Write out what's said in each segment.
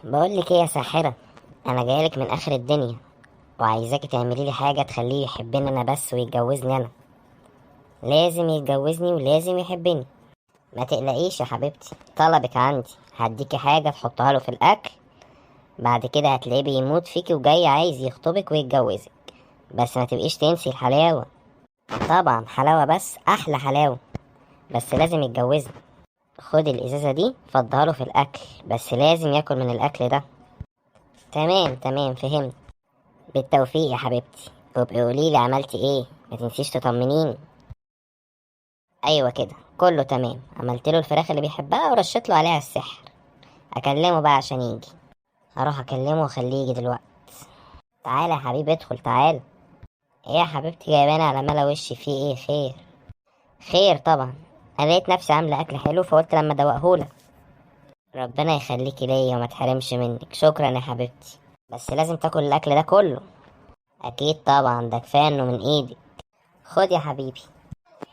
بقول لك ايه يا ساحرة؟ انا جايلك من اخر الدنيا وعايزاكي تعملي لي حاجة تخليه يحبني انا بس ويتجوزني انا. لازم يتجوزني ولازم يحبني. ما تقلقيش يا حبيبتي، طلبك عندي. هديكي حاجة تحطها له في الاكل، بعد كده هتلاقيه بيموت فيكي وجاي عايز يخطبك ويتجوزك. بس ما تبقيش تنسي الحلاوة. طبعا حلاوة، بس احلى حلاوة. بس لازم يتجوزني. خدي الازازة دي فضها له في الاكل، بس لازم ياكل من الاكل ده. تمام تمام، فهمت. بالتوفيق يا حبيبتي، وابقي قوليلي عملتي ايه، ما تنسيش تطمنيني. ايوه كده كله تمام، عملت له الفراخ اللي بيحبها ورشت له عليها السحر. اكلمه بقى عشان يجي. هروح اكلمه واخليه يجي دلوقتي. تعالى يا حبيبي ادخل تعالى. ايه يا حبيبتي جايباني على ملا وشي، في ايه؟ خير؟ خير طبعا. انا لقيت نفسي عامله اكل حلو فقلت لما ادوقهولك. ربنا يخليكي ليا وما تحرمش منك، شكرا يا حبيبتي. بس لازم تاكل الاكل ده كله. اكيد طبعا، ده كفايه انه من ايدي. خد يا حبيبي.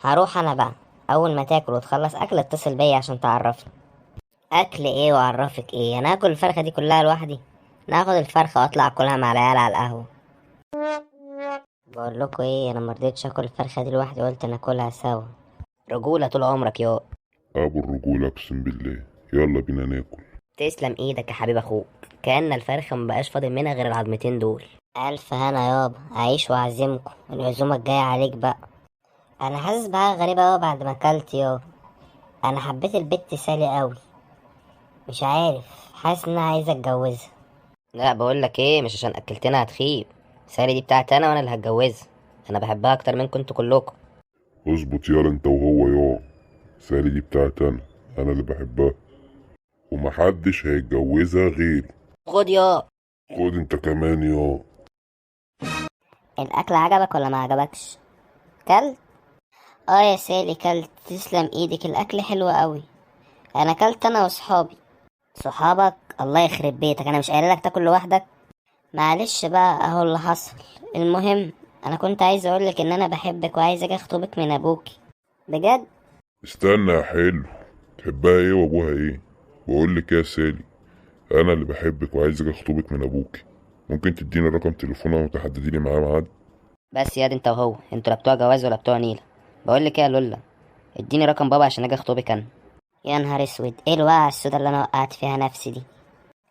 هروح انا بقى. اول ما تاكل وتخلص اكل اتصل بيا عشان تعرفني. اكل ايه وعرفك ايه؟ انا اكل الفرخه دي كلها لوحدي؟ ناخد الفرخه واطلع اكلها مع العيال على القهوه. بقول لكم ايه، انا مرضتش اكل الفرخه دي لوحدي، قلت ناكلها سوا. رجوله طول عمرك يا. ابو الرجولة اقسم بالله. يلا بينا ناكل. تسلم ايدك يا حبيب اخوك. كأن الفرخه مبقاش فاضل منها غير العظمتين دول. الف هنا يابا، اعيش واعزمكم، العزومه الجايه عليك بقى. انا حاسس بقى غريبه قوي بعد ما اكلت يابا. انا حبيت البت سالي قوي. مش عارف، حاسس ان انا عايز اتجوزها. لا بقول لك ايه، مش عشان اكلتنا هتخيب. سالي دي بتاعتي انا وانا اللي هتجوزها. انا بحبها اكتر منكم انتوا كلكم. اظبط يالا انت وهو يا. سالي دي بتاعت انا اللي بحبها، ومحدش هيتجوزها غيري. خد يا. خد انت كمان يا. الاكل عجبك ولا ما عجبكش؟ كلت. اه يا سالي كلت، تسلم ايدك، الاكل حلو قوي. انا كلت انا وصحابي. صحابك؟ الله يخرب بيتك، انا مش قايله لك تاكل لوحدك. معلش بقى، اهو اللي حصل. المهم، انا كنت عايز اقولك ان انا بحبك وعايز اجي اخطبك من ابوكي. بجد. استنى يا حلو، تحبها ايه وابوها ايه؟ بقولك يا سالي، انا اللي بحبك وعايز اجي اخطبك من ابوكي. ممكن تديني رقم تليفونها وتحددي لي معاه ميعاد؟ بس ياد انت وهو، انتوا لا بتوع جواز ولا بتوع نيله. بقولك ايه يا لولا، اديني رقم بابا عشان اجي اخطبك انا. يا نهار اسود، ايه الوقعه السودا اللي انا وقعت فيها نفسي دي؟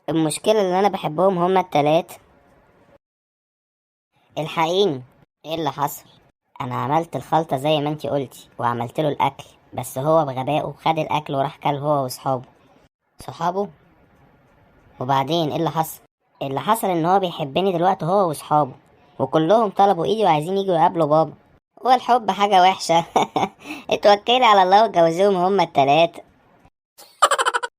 المشكله اللي انا بحبهم هما التلات. الحقيني. ايه اللي حصل؟ انا عملت الخلطه زي ما انتي قلتي وعملت له الاكل، بس هو بغبائه خد الاكل وراح كل هو واصحابه. صحابه؟ وبعدين ايه اللي حصل؟ اللي حصل ان هو بيحبني دلوقتي هو واصحابه، وكلهم طلبوا ايدي وعايزين يجوا يقابلوا بابا. هو الحب حاجه وحشه؟ اتوكلي على الله واتجوزوهم هما التلاتة.